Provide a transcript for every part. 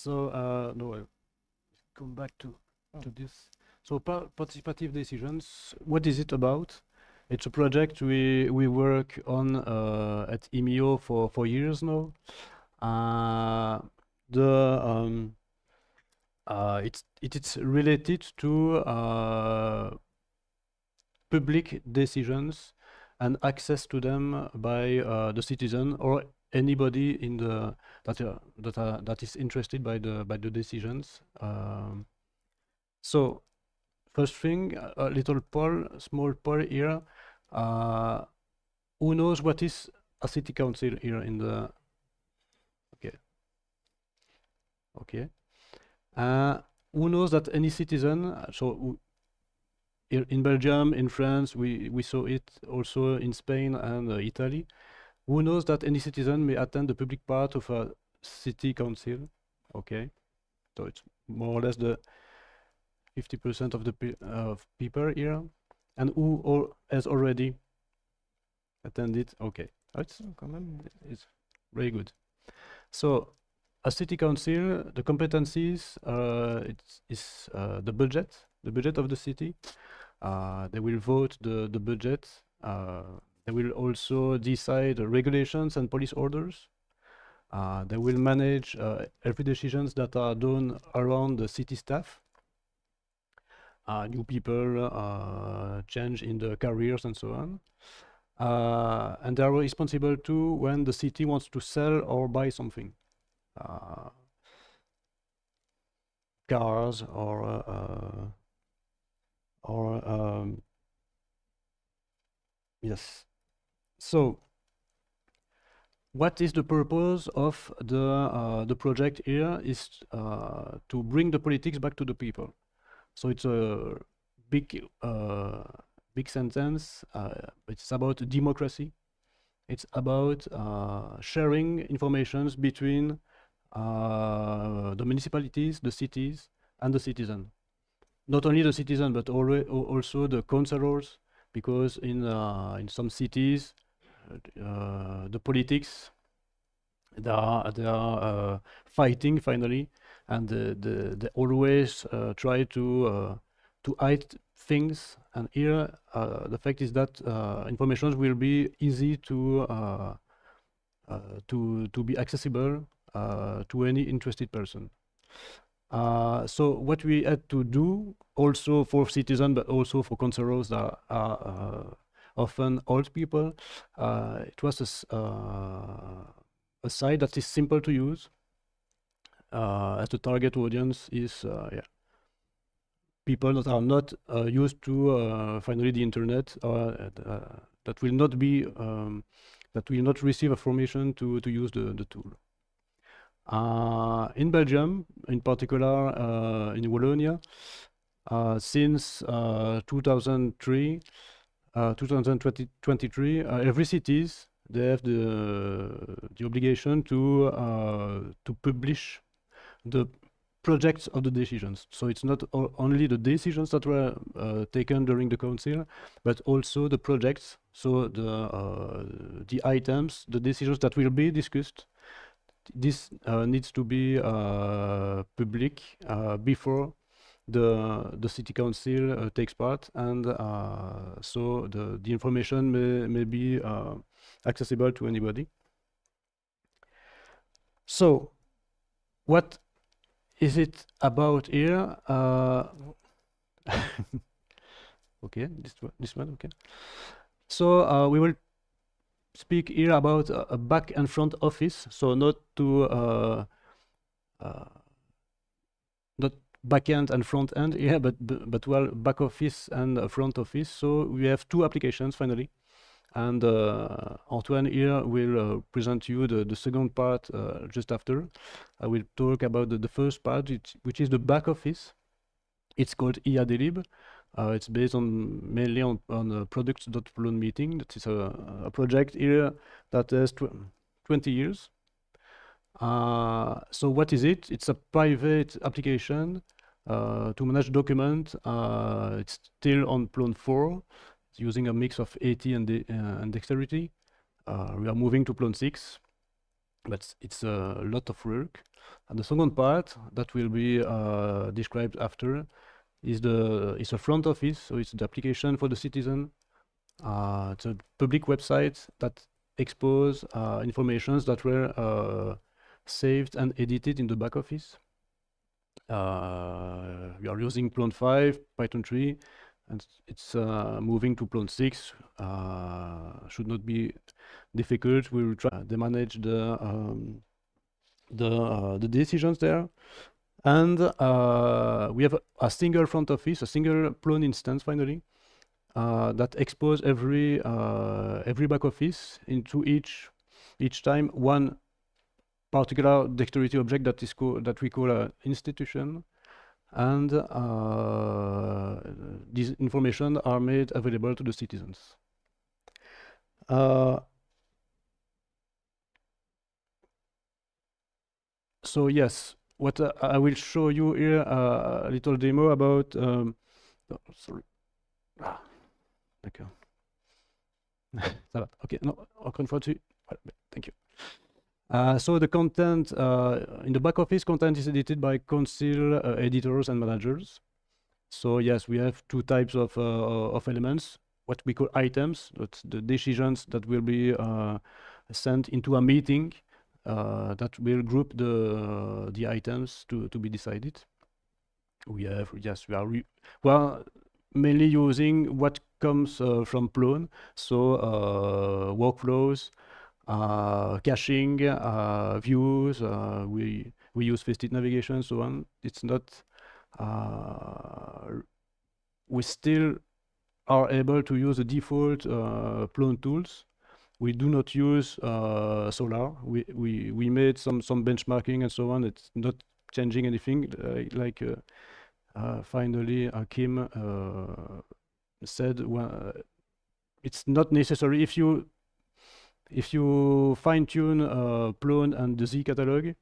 So no, I'll come back to this. So participative decisions. What is it about? It's a project we work on at IMEO for years now. The it's related to public decisions and access to them by the citizen or anybody in the that is interested by the decisions. So first thing, a little poll, small poll here. Who knows what is a city council here in the? Okay. Who knows that any citizen? So here in Belgium, in France, we saw it also in Spain and Italy. Who knows that any citizen may attend the public part of a city council? Okay, so it's more or less the 50% of the people here, and who has already attended? Okay, it's very good. So a city council, the competencies, is the budget of the city. They will vote the budget. They will also decide regulations and police orders. They will manage every decisions that are done around the city staff. New people, change in the careers and so on. And they are responsible too when the city wants to sell or buy something. Cars or yes. So what is the purpose of the project here is to bring the politics back to the people. So it's a big sentence. It's about democracy. It's about sharing informations between the municipalities, the cities, and the citizen. Not only the citizen, but also the councillors, because in some cities, the politics they are fighting finally, and they always try to hide things. And here, the fact is that information will be easy to be accessible to any interested person. So what we had to do also for citizens, but also for councillors that are often old people, it was a site that is simple to use, as the target audience is people that are not used to finally the internet, that will not be that will not receive information to use the tool. In Belgium, in particular in Wallonia, since 2023, every cities they have the obligation to publish the projects of the decisions. So it's not only the decisions that were taken during the council, but also the projects. So the items, the decisions that will be discussed. This needs to be public before the city council takes part, and so the information may be accessible to anybody. So what is it about here? Okay, this one, okay. So we will speak here about a back and front office. So not to not back end and front end here, but well, back office and front office. So we have two applications finally, and Antoine here will present you the second part just after. I will talk about the first part, which is the back office. It's called IADLib. It's based mainly on products.plone meeting. That is a project here that has 20 years. So what is it? It's a private application to manage document. It's still on Plone 4. It's using a mix of AT and dexterity. We are moving to Plone 6. but it's a lot of work. And the second part that will be described after is a front office, so it's the application for the citizen. It's a public website that expose informations that were saved and edited in the back office. We are using Plone 5, Python 3, and it's moving to Plone 6. Should not be difficult. We will try to manage the decisions there. And we have a single front office, a single Plone instance finally, that expose every back office into each time one particular dexterity object that we call an institution, and these information are made available to the citizens. So yes, what I will show you here a little demo about. Oh, sorry. D'accord. Ça va. Ok. Non, encore une fois dessus. Voilà. Thank you. So the content in the back office, content is edited by council editors and managers. So yes, we have two types of elements. What we call items, that's the decisions that will be sent into a meeting that will group the items to be decided. We are mainly using what comes from Plone, so workflows, caching, views. We use faceted navigation, so on. It's not. We still are able to use the default Plone tools. We do not use Solar. We made some benchmarking and so on. It's not changing anything. Finally, Kim said, it's not necessary if you fine-tune Plone and the Z catalog,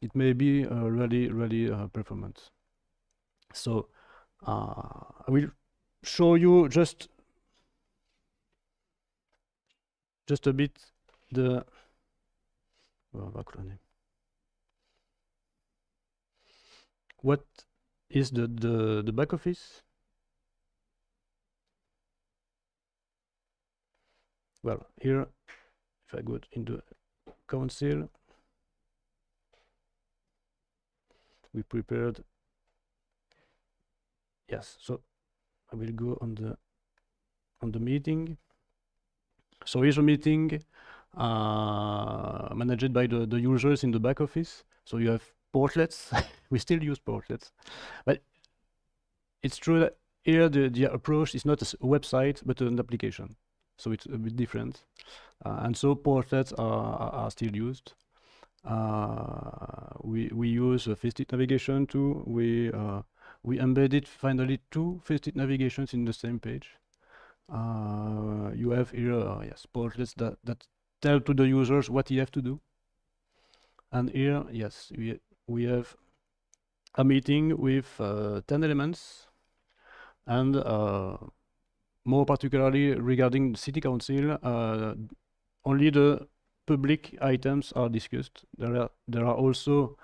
it may be really performant. So I will show you just a bit the what is the back office. Well, here, if I go into council, we prepared. Yes, so I will go on the meeting. So here's a meeting managed by the users in the back office. So you have portlets. We still use portlets, but it's true that here the approach is not a website but an application. So it's a bit different, and so portlets are still used. We use faceted navigation too. We embedded finally two faceted navigations in the same page. You have here yes, portlets that tell to the users what you have to do. And here, yes, we have a meeting with 10 elements, and more particularly regarding the city council, only the public items are discussed. There are also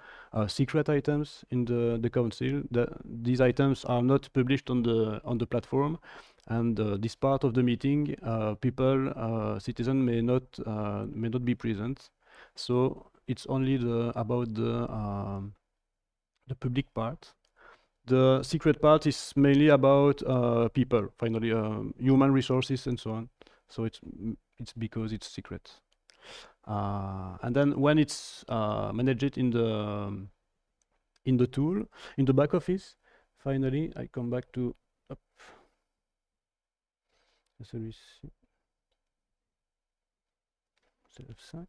secret items in the council. These items are not published on the platform, and this part of the meeting, citizens may not be present. So it's only about the public part. The secret part is mainly about people, finally, human resources and so on. So it's because it's secret. And then when it's managed in the tool, in the back office, finally, I come back to celui-ci. C'est F5.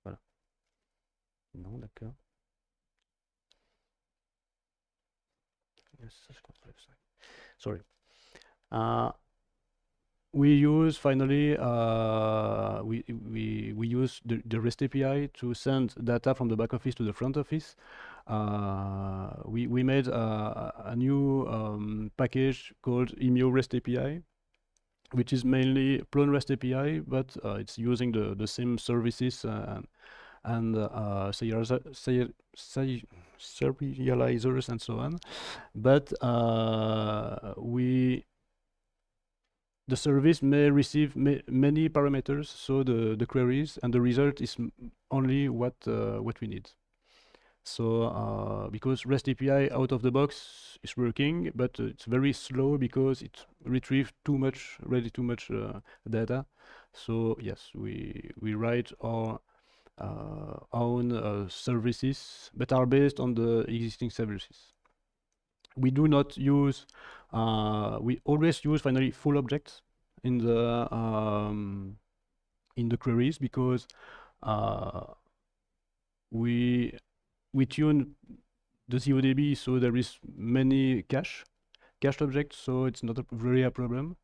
Voilà. Non, d'accord. Yes, je contrôle F5. Sorry. We use finally we use the REST API to send data from the back office to the front office. We made a new package called Imio REST API. which is mainly Plone REST API, but it's using the same services and serializers and so on. But the service may receive many parameters, so the queries and the result is only what we need. So because REST API out of the box is working, but it's very slow because it retrieves too much data. So yes, we write our own services, but are based on the existing services. We do not use. We always use finally full objects in the queries because we tune the ZODB, so there is many cached objects, so it's not really a problem.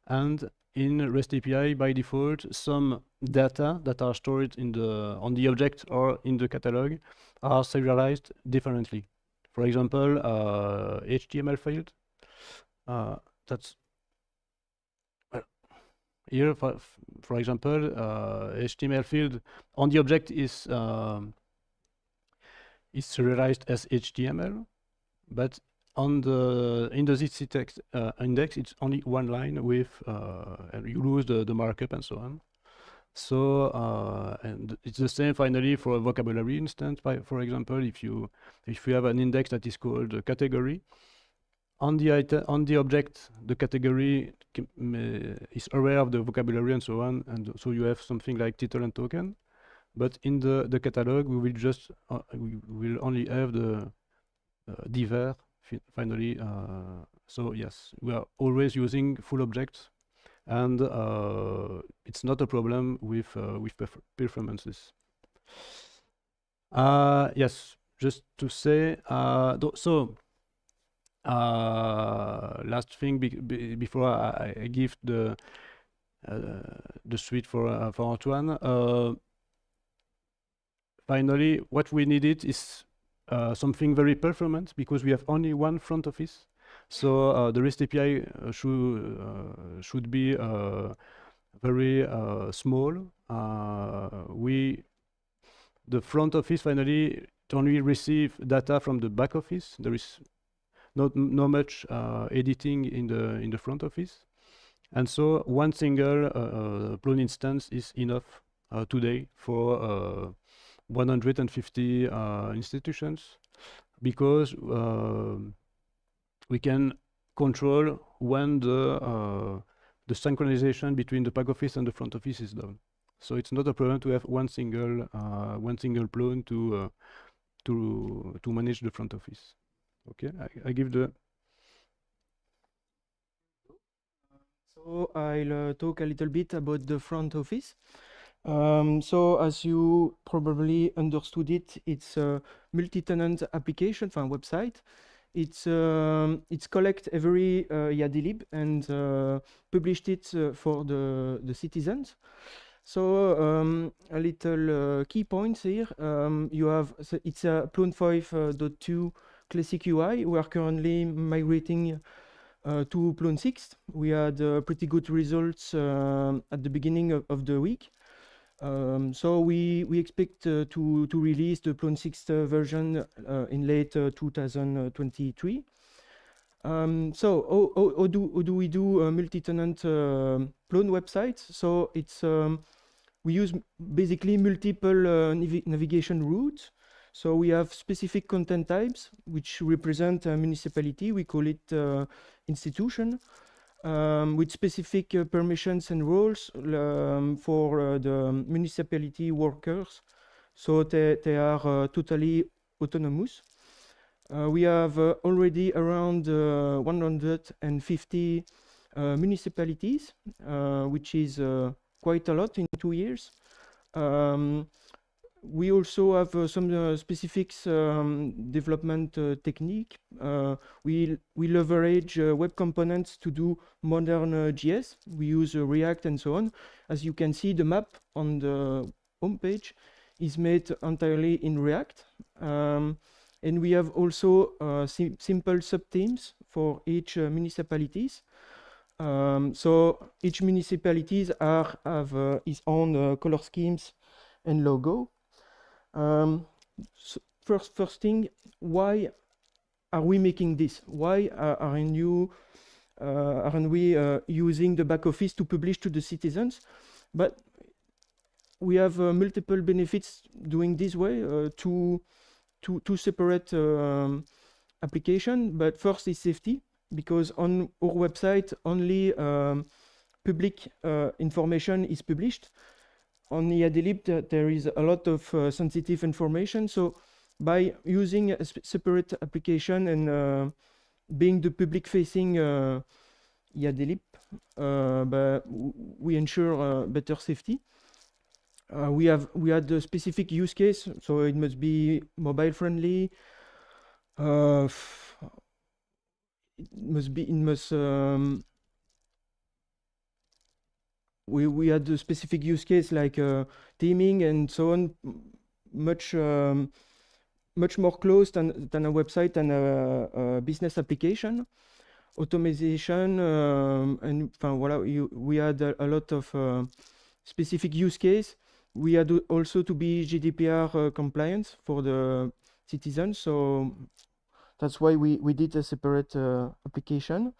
And in REST API, by default, some data that are stored on the object or in the catalog are serialized differently. For example, HTML field. That's here, for example, HTML field on the object is serialized as HTML, but in the ZC text index, it's only one line with, and you lose the markup and so on. So and it's the same finally for a vocabulary instance. For example, if you have an index that is called category, on the object, the category is aware of the vocabulary and so on, and so you have something like title and token. But in the catalog, we will just we will only have the diver finally. So yes, we are always using full objects, and it's not a problem with performances. Yes, just to say, so last thing before I give the suite for Antoine. Finally, what we needed is something very performant because we have only one front office. So the REST API should be very small. The front office finally only receive data from the back office. There is not much editing in the front office, and so one single Plone instance is enough today for 150 institutions, because we can control when the synchronization between the back office and the front office is done. So it's not a problem to have one single Plone to manage the front office. Okay, I give the. So I'll talk a little bit about the front office. So as you probably understood it, it's a multi-tenant application, website. It's collect every YADLib and published it for the citizens. So a little key points here. You have it's a Plone 5.2 classic UI. We are currently migrating to Plone 6. We had pretty good results at the beginning of the week. So we expect to release the Plone 6 version in late 2023. So how do we do a multi-tenant Plone website? So it's we use basically multiple navigation routes. So we have specific content types which represent a municipality. We call it institution, with specific permissions and roles for the municipality workers. So they are totally autonomous. We have already around 150 municipalities, which is quite a lot in 2 years. We also have some specifics development technique. We leverage web components to do modern JS. We use React and so on. As you can see, the map on the homepage is made entirely in React. And we have also simple subthemes for each municipalities. So each municipalities have its own color schemes and logo. So first thing, why are we making this? Why aren't we using the back office to publish to the citizens? But we have multiple benefits doing this way. Two separate application. But first is safety, because on our website only public information is published. On IADLib there is a lot of sensitive information. So by using a separate application and being the public-facing IADLib, but we ensure better safety. We had a specific use case, so it must be mobile friendly. We had a specific use case like theming and so on, much more close than a website and a business application. Automation and voilà, we had a lot of specific use case. We had also to be GDPR compliant for the citizens, so that's why we did a separate application.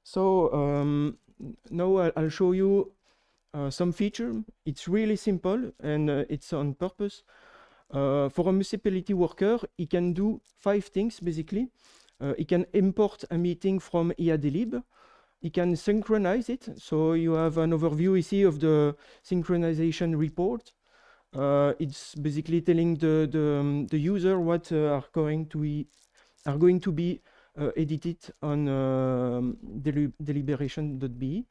So now I'll show you some feature. It's really simple and it's on purpose. For a municipality worker, he can do 5 things basically. He can import a meeting from IADLib. He can synchronize it. So you have an overview ici of the synchronization report. It's basically telling the user what are going to be edited on deliberation.be.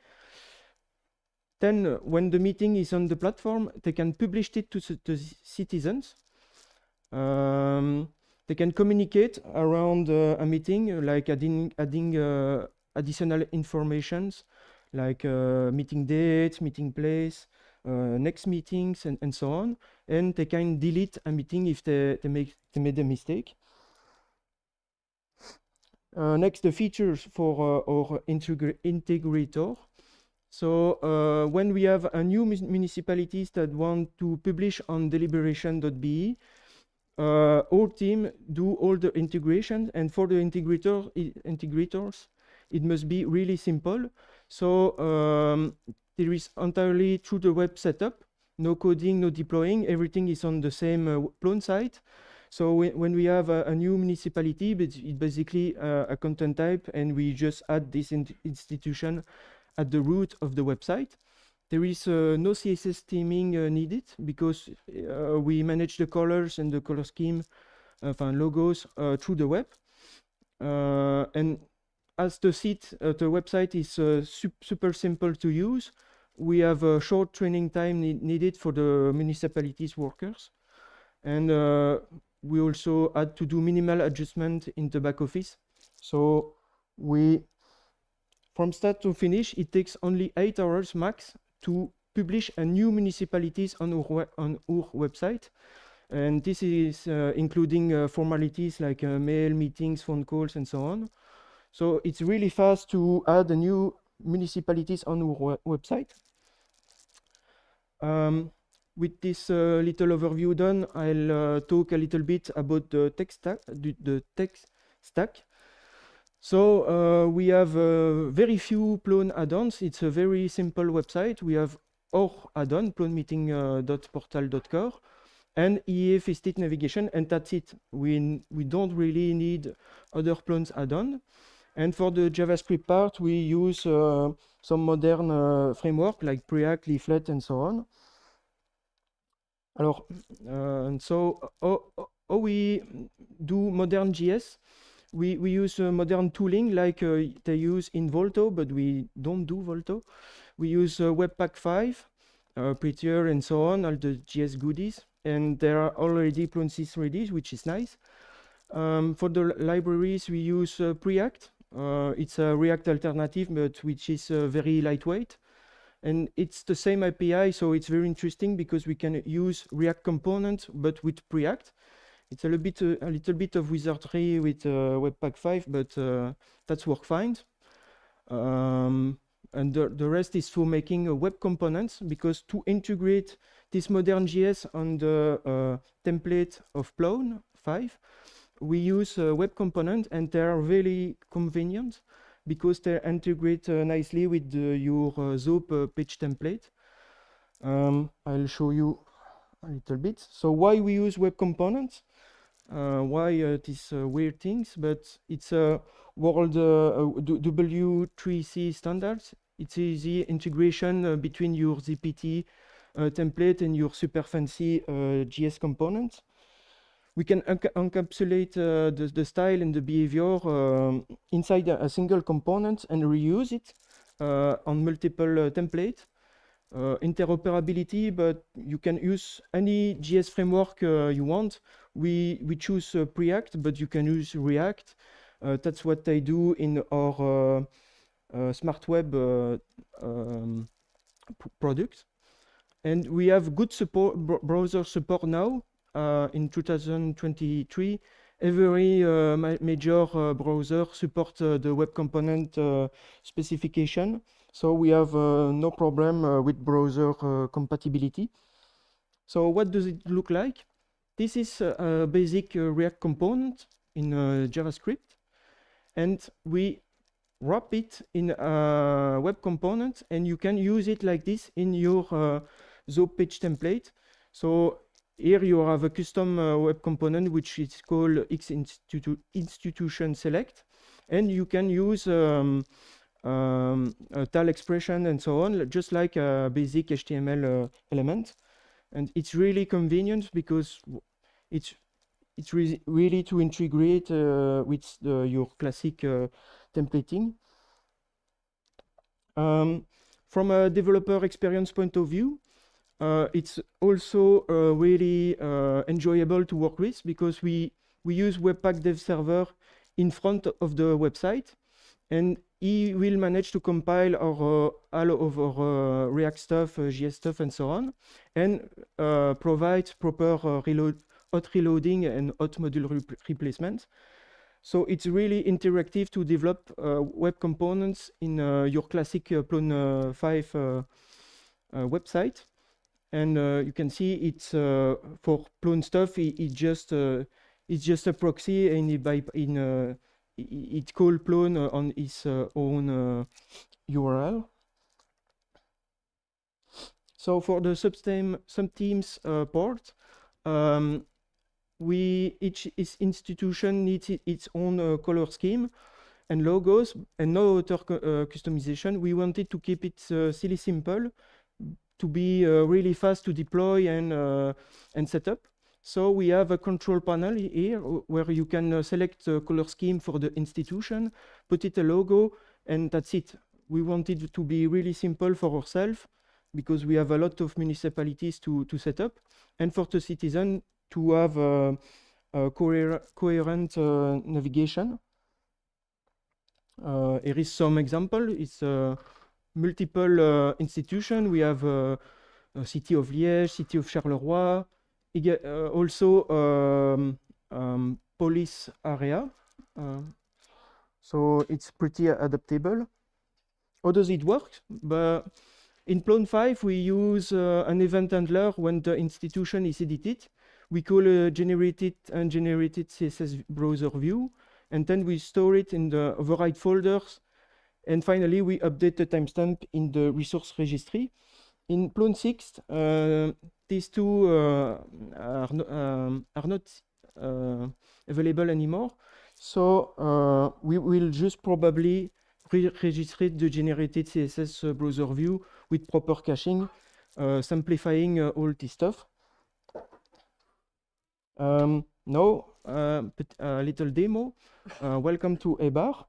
Then when the meeting is on the platform, they can publish it to the citizens. They can communicate around a meeting, like adding additional informations, like meeting date, meeting place, next meetings, and so on. And they can delete a meeting if they made a mistake. Next, the features for our integrator. So when we have a new municipalities that want to publish on deliberation.be, our team do all the integration, and for the integrators, it must be really simple. So there is entirely through the web setup, no coding, no deploying, everything is on the same Plone site. So when we have a new municipality, it's basically a content type, and we just add this institution at the root of the website. There is no CSS theming needed, because we manage the colors and the color scheme, logos through the web. And as the website is super simple to use, we have a short training time needed for the municipalities workers. And we also had to do minimal adjustment in the back office. So from start to finish, it takes only 8 hours max to publish a new municipalities on our website. And this is including formalities like mail, meetings, phone calls, and so on. So it's really fast to add a new municipalities on our website. With this little overview done, I'll talk a little bit about the tech stack. So we have very few Plone add-ons. It's a very simple website. We have our add-on, plonemeeting.portal.core, and EAF state navigation, and that's it. We don't really need other Plone's add-on. And for the JavaScript part, we use some modern framework like Preact, Leaflet, and so on. Alors, so how we do modern JS? We use modern tooling like they use in Volto, but we don't do Volto. We use Webpack 5, Prettier, and so on, all the JS goodies. And there are already Plone 6 ready, which is nice. For the libraries, we use Preact. It's a React alternative, but which is very lightweight. And it's the same API, so it's very interesting because we can use React component, but with Preact. It's a little bit of wizardry with Webpack 5, but that's work fine. and the rest is for making web components, because to integrate this modern JS on the template of Plone 5, we use web component, and they are really convenient because they integrate nicely with your ZOP page template. I'll show you a little bit. So why we use web components? Why these weird things? But it's a world W3C standards. It's easy integration between your ZPT template and your super fancy JS components. We can encapsulate the style and the behavior inside a single component and reuse it on multiple templates. Interoperability, but you can use any JS framework you want. We choose Preact, but you can use React. That's what I do in our smart web product. And we have good support, browser support now. In 2023, every major browser supports the web component specification. So we have no problem with browser compatibility. So what does it look like? This is a basic React component in JavaScript, and we wrap it in a web component, and you can use it like this in your ZOP page template. So here you have a custom web component which is called institution select, and you can use a tal expression and so on, just like a basic HTML element. And it's really convenient because it's really to integrate with your classic templating. From a developer experience point of view, it's also really enjoyable to work with, because we use Webpack Dev Server in front of the website, and he will manage to compile all of our React stuff, JS stuff, and so on, and provide proper hot reloading and hot module replacement. So it's really interactive to develop web components in your classic Plone 5 website. And you can see it's for Plone stuff. It's just a proxy, and it calls Plone on its own URL. So for the subteams part, each institution needs its own color scheme and logos, and no other customization. We wanted to keep it silly simple, to be really fast to deploy and set up. So we have a control panel here where you can select the color scheme for the institution, put it a logo, and that's it. We wanted it to be really simple for ourselves, because we have a lot of municipalities to set up, and for the citizen to have a coherent navigation. Here is some example. It's multiple institutions. We have City of Liège, City of Charleroi, also police area. So it's pretty adaptable. How does it work? But in Plone 5, we use an event handler when the institution is edited. We call a generated CSS browser view, and then we store it in the override folders. And finally, we update the timestamp in the resource registry. In Plone 6, these two are not available anymore. So we will just probably register the generated CSS browser view with proper caching, simplifying all this stuff. Now, a little demo. Welcome to eBar.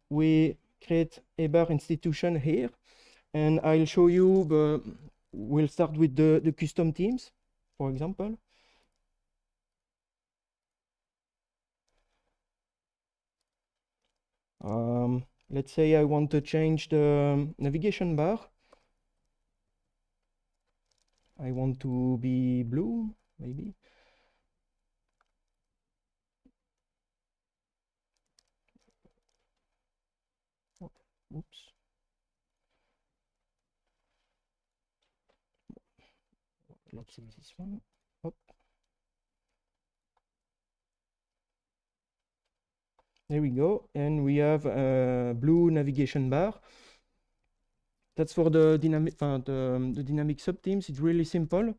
We create eBar institution here, and I'll show you. We'll start with the custom themes, for example. Let's say I want to change the navigation bar. I want to be blue, maybe. Oops. let's see this one. Hop. There we go, and we have a blue navigation bar. That's for the dynamic subteams. It's really simple,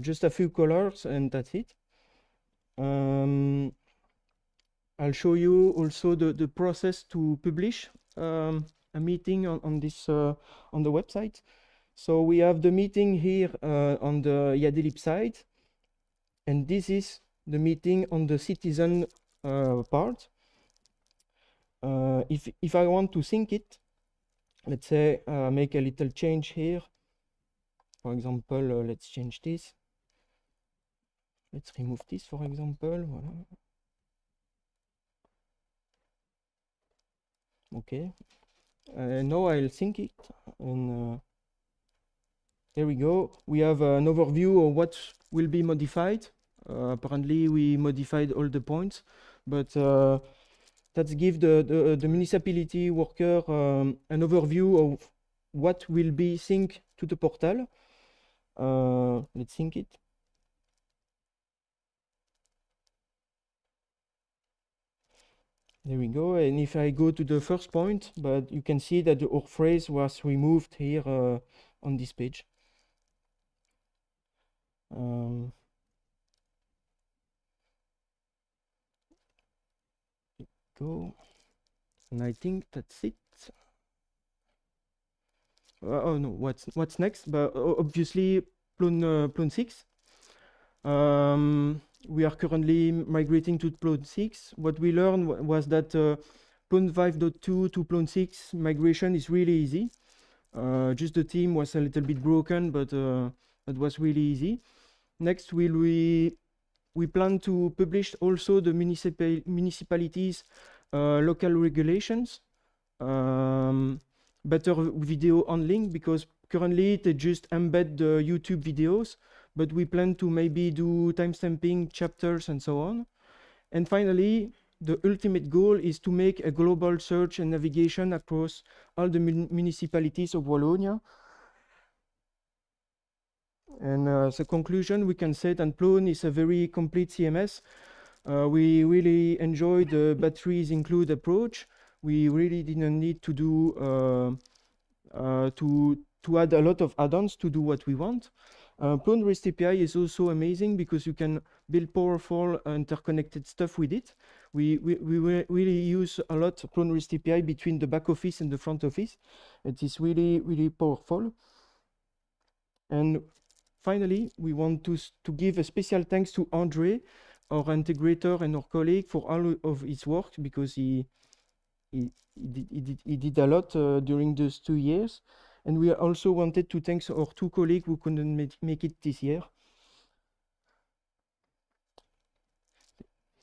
just a few colors, and that's it. I'll show you also the process to publish a meeting on this on the website. So we have the meeting here on the Yadelib side, and this is the meeting on the citizen part. If I want to sync it, let's say make a little change here. For example, let's change this. Let's remove this, for example. Voilà. Okay. Now I'll sync it, and there we go. We have an overview of what will be modified. Apparently, we modified all the points, but that gives the municipality worker an overview of what will be synced to the portal. Let's sync it. There we go. And if I go to the first point, but you can see that our phrase was removed here on this page. Go. And I think that's it. Oh no, what's next? But obviously, Plone 6. We are currently migrating to Plone 6. What we learned was that Plone 5.2 to Plone 6 migration is really easy. Just the team was a little bit broken, but that was really easy. Next, we plan to publish also the municipalities' local regulations, better video on link, because currently they just embed the YouTube videos, but we plan to maybe do timestamping, chapters, and so on. And finally, the ultimate goal is to make a global search and navigation across all the municipalities of Wallonia. And as a conclusion, we can say that Plone is a very complete CMS. We really enjoyed the batteries include approach. We really didn't need to do to add a lot of add-ons to do what we want. Plone REST API is also amazing because you can build powerful interconnected stuff with it. We really use a lot Plone REST API between the back office and the front office. It is really powerful. And finally, we want to give a special thanks to Andre, our integrator and our colleague, for all of his work, because he did a lot during those 2 years. And we also wanted to thank our 2 colleagues who couldn't make it this year.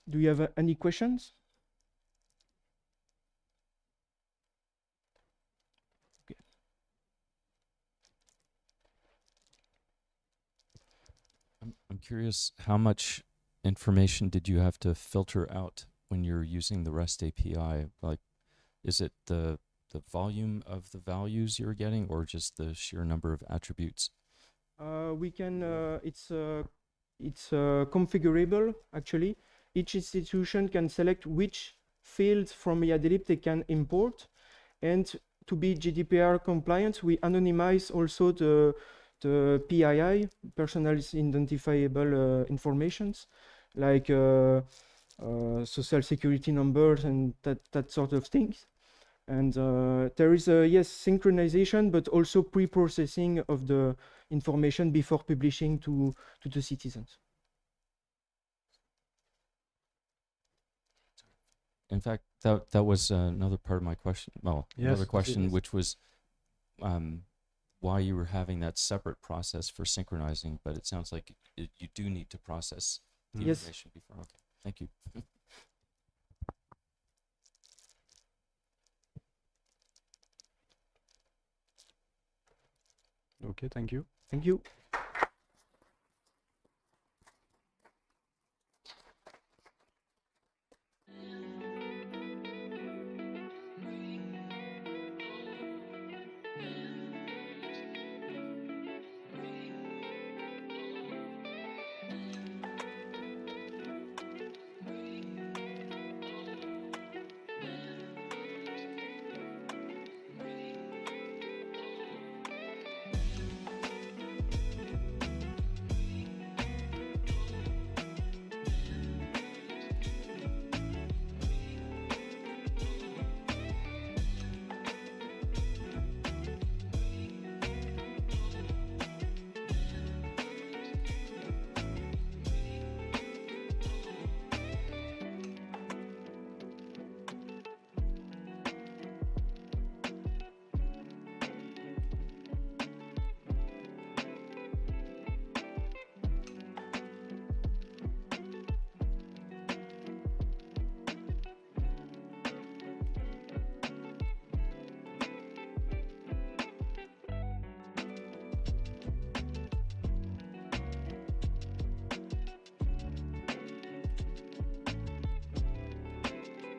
Do you have any questions? Okay. I'm curious, how much information did you have to filter out when you're using the REST API? Like, is it the volume of the values you're getting, or just the sheer number of attributes? We can. It's configurable actually. Each institution can select which fields from Yadelib they can import, and to be GDPR compliant, we anonymize also the PII, personally identifiable informations, like social security numbers and that sort of things. And there is yes, synchronization, but also pre-processing of the information before publishing to the citizens. In fact, that was another part of my question. Well, Yes, another question, yes. which was why you were having that separate process for synchronizing, but it sounds like you do need to process the Yes. information before. Okay, thank you. Okay, thank you. Thank you.